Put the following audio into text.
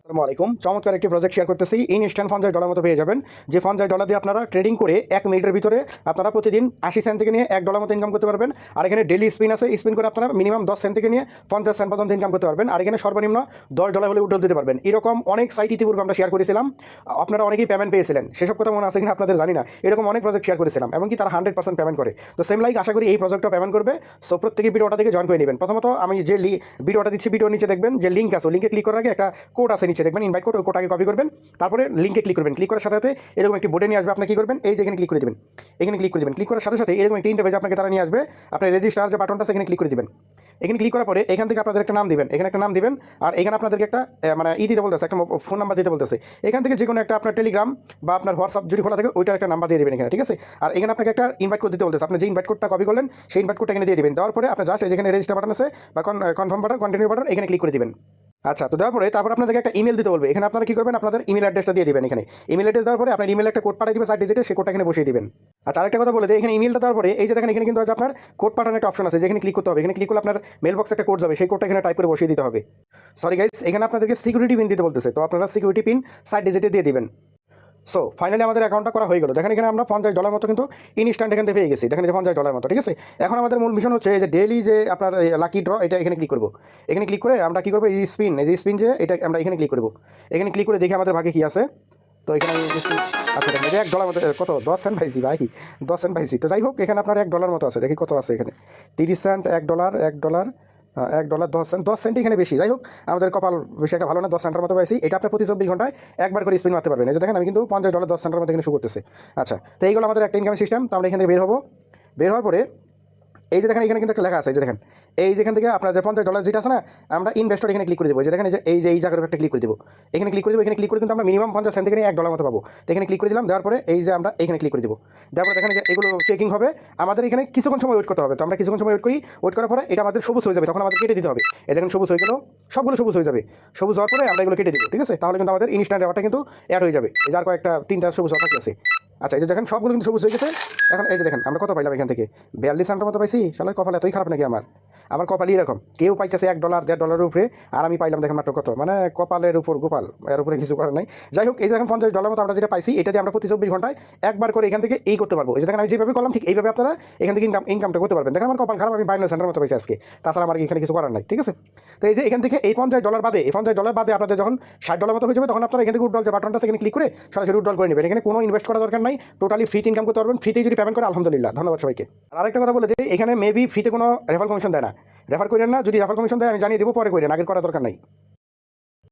আসসালামু আলাইকুম। চমৎকার একটি প্রজেক্ট শেয়ার করতেছি। ইনস্ট্যান্ট $50 মতো পেয়ে যাবেন। যে $50 দিয়ে আপনারা ট্রেডিং করে 1 মিনিটের ভিতরে আপনারা প্রতিদিন 80 সেন্ট থেকে নিয়ে $1 মতো ইনকাম করতে পারবেন। আর এখানে ডেইলি স্পিন আছে, স্পিন করে আপনারা মিনিমাম 10 সেন্ট থেকে নিয়ে 50 সেন্ট পর্যন্ত ইনকাম করতে পারবেন। আর এখানে সর্বনিম্ন $10 হলে উইথড্রল দিতে পারবেন। এরকম অনেক সাইট ইতিপূর্বে আমরা শেয়ার করেছিলাম, আপনারা অনেকেই পেমেন্ট পেয়েছিলেন। সেসব কথা মনে আছে কিনা আপনাদের জানি না। এরকম অনেক প্রজেক্ট শেয়ার করেছিলাম এবং কি তারা 100% পেমেন্ট করে। তো সেম লাইক আশা করি এই প্রজেক্টটা পেমেন্ট করবে। সো প্রত্যেকে ভিডিওটা থেকে জয়েন করে নেবেন। প্রথমত আমি যে ভিডিওটা দিচ্ছি, ভিডিওর নিচে দেখবেন যে লিঙ্ক আছে, লিঙ্কে ক্লিক করার আগে একটা কোড আছে নিচে দেখবেন, ইনভাইট কোড। ওই কোডটাকে কপি করবেন, তারপরে লিঙ্কে ক্লিক করবেন। ক্লিক করার সাথে সাথে এরকম একটি বোর্ডে নিয়ে আসবে। আপনি কী করবেন, এই যে এখানে ক্লিক করে দেবেন, এখানে ক্লিক করে দেবেন। ক্লিক করার সাথে সাথে এরকম একটি ইন্টারফেস আপনাকে তারা নিয়ে আসবে। আপনার রেজিস্টার যে বাটনটা সেখানে ক্লিক করে দেবেন। এখানে ক্লিক করার পরে এখান থেকে আপনাদের একটা নাম দিবেন, এখানে একটা নাম দিবেন। আর এখানে আপনাদেরকে একটা মানে দিতে বলতেছে, একটা ফোন নাম্বার দিতে বলতেছে। এখান থেকে যে কোনো একটা আপনার টেলিগ্রাম বা আপনার হোয়াটসঅ্যাপ যদি খোলা থাকে ওইটার একটা নাম্বার দিয়ে দেবেন এখানে, ঠিক আছে। আর এখানে আপনাকে একটা ইনভাইট কোড দিতে বলতেছে। আপনি যে ইনভাইট কোডটা কপি করলেন সেই ইনভাইট কোডটা এখানে দিয়ে দেবেন। দেওয়ার পরে আপনার জাস্ট যেখানে রেজিস্টার বাটন আছে বা কনফার্ম বাটন, কন্টিনিউ বাটন, এখানে ক্লিক করে দিবেন। আচ্ছা, তো দেওয়ার পরে তারপর আপনাদেরকে একটা ইমেল দিতে বলবে। এখানে আপনারা কী করবেন, আপনাদের ইমেল অ্যাড্রেসটা দিয়ে দিবেন। এখানে ইমেল অ্যাড্রেস দেওয়ার পরে আপনার ইমেলে একটা কোড পাঠিয়ে দিবে 4 ডিজিটের, সেই কোডটা এখানে বসিয়ে দিবেন। আচ্ছা, আরেকটা কথা বলে দিই, এখানে ইমেলটা দেওয়ার পরে এই যে দেখেন এখানে কিন্তু আপনার কোড পাঠানোর একটা অপশন আছে, যেখানে ক্লিক করতে হবে। এখানে ক্লিক করলে আপনার মেল বক্সে একটা কোড যাবে, সেই কোডটা এখানে টাইপ করে বসিয়ে দিতে হবে। সরি গাইস, এখানে আপনাদেরকে সিকিউরিটি পিন দিতে বলতেছে, তো আপনারা সিকিউরিটি পিন 4 ডিজিটে দিয়ে দিবেন। সো ফাইনালি আমাদের অ্যাকাউন্টটা করা হয়ে গেল। দেখেন এখানে আমরা $50 মতো কিন্তু ইনস্ট্যান্ট এখান থেকে পেয়ে গেছি। দেখেন $50 মতো, ঠিক আছে। এখন আমাদের মূল মিশন হচ্ছে যে ডেইলি যে আপনার লাকি ড্র, এটা এখানে ক্লিক করবো। এখানে ক্লিক করে আমরা কী করবো, এই যে স্পিন যে এটা আমরা এখানে ক্লিক করবো। এখানে ক্লিক করে দেখি আমাদের ভাগে কী আছে। তো এখানে আচ্ছা দেখেন $1 মতো, কত 10 সেন্ট পাইছি ভাই, 10 সেন্ট পাইছি। তো যাই হোক, এখানে আপনার $1 মতো আছে। দেখি কত আছে এখানে, 30 সেন্ট, $1, $1, $1, 10 সেন্ট, 10 সেন্ট এখানে বেশি। যাই হোক, আমাদের কপাল বেশি একটা ভালো না, 10 সেন্টের মতো পাইছি। এটা আপনি প্রতি 24 ঘন্টায় একবার করে স্পিন মারতে পারবেন। এই যে দেখেন আমি কিন্তু $50 10 সেন্টের মতো এখানে শুরু করতেছে। আচ্ছা, তো এইগুলো আমাদের একটা ইনকাম সিস্টেম। তো আমরা এখান থেকে বের হবো। বের হওয়ার পরে এই যে দেখেন এখানে কিন্তু একটা লেখা আছে, এই যে দেখেন এই যেখান থেকে আপনার যে $50 যেটা আছে না, আমরা ইনভেস্টর এখানে ক্লিক করে দেবো। যে দেখেন এই জায়গার একটা ক্লিক করে দেবো। এখানে ক্লিক করে দেবো। এখানে ক্লিক করে কিন্তু আমরা মিনিমাম 50 সেন্ট থেকে $1 মতো পাবো। তো এখানে ক্লিক করে দিলাম। দেওয়ার পরে এই যে আমরা এখানে ক্লিক করে দেবো। দেওয়ার পরে দেখেন যে এগুলো চেকিং হবে। আমাদের এখানে কিছুক্ষণ সময় ওয়েট করতে হবে। তো আমরা কিছুক্ষণ সময় ওয়েট করি। ওয়েট করার পরে এটা আমাদের সবুজ হয়ে যাবে, তখন আমাদের কেটে দিতে হবে। এই দেখেন সবুজ হয়ে গেল, সবগুলো সবুজ হয়ে যাবে। সবুজ হওয়ার পরে আমরা এগুলো কেটে দেবো, ঠিক আছে। তাহলে কিন্তু আমাদের ইনস্ট্যান্ট রেওয়ার্ডটা কিন্তু অ্যাড হয়ে যাবে। এই যার কয়েকটা 3টা সবুজ হওয়া বাকি আছে। আচ্ছা, এই যে দেখেন সবগুলো কিন্তু সবুজ হয়ে গেছে। এখন এই যে দেখেন আমরা কত পাইলাম এখান থেকে, 42 সেন্টের মতো পাইছি। শালার কপাল এতই খারাপ নাকি আমার কপালই এরকম। কেউ পাইতেছে $1 $1.5 উপরে, আর আমি পাইলাম দেখেন মাত্র কত, মানে কপালের উপর গোপাল, এর উপরে কিছু করার নাই। যাই হোক, এই যে দেখেন $50 মতো আমরা যেটা পাইছি, এটা দিয়ে আমরা প্রতি 24 ঘন্টায় একবার করে এখান থেকে এই করতে পারবো। এই যে দেখেন আমি যেভাবে করলাম ঠিক এইভাবে আপনারা এখান থেকে ইনকামটা করতে পারবেন। দেখেন আমার কপাল খারাপ, আমি 52 সেন্টের মতো পাইছি আজকে। তাছাড়া আমার এখানে কিছু করার নাই, ঠিক আছে। তো এই যে এখান থেকে এই $50 বাদে, এই $50 বাদে আপনাদের যখন $60 মতো হয়ে যাবে, তখন আপনারা এখান থেকে উইথড্রল যে বাটনটা সেখানে ক্লিক করে সরাসরি উইথড্রল করে নেবেন। এখানে কোনো ইনভেস্ট করা দরকার নাই, টোটালি ফ্রি ইনকাম করতে পারবেন। ফ্রিতেই যদি পেমেন্ট করে আলহামদুলিল্লাহ, ধন্যবাদ সবাইকে। আর আরেকটা কথা বলে দিই, এখানে মেবি ফ্রিতে কোনো রেফার কমিশন দেয় না। রেফার করেন না, যদি রেফার কমিশন দেয় আমি জানিয়ে দেবো, পরে করেন, আগের করা দরকার নাই।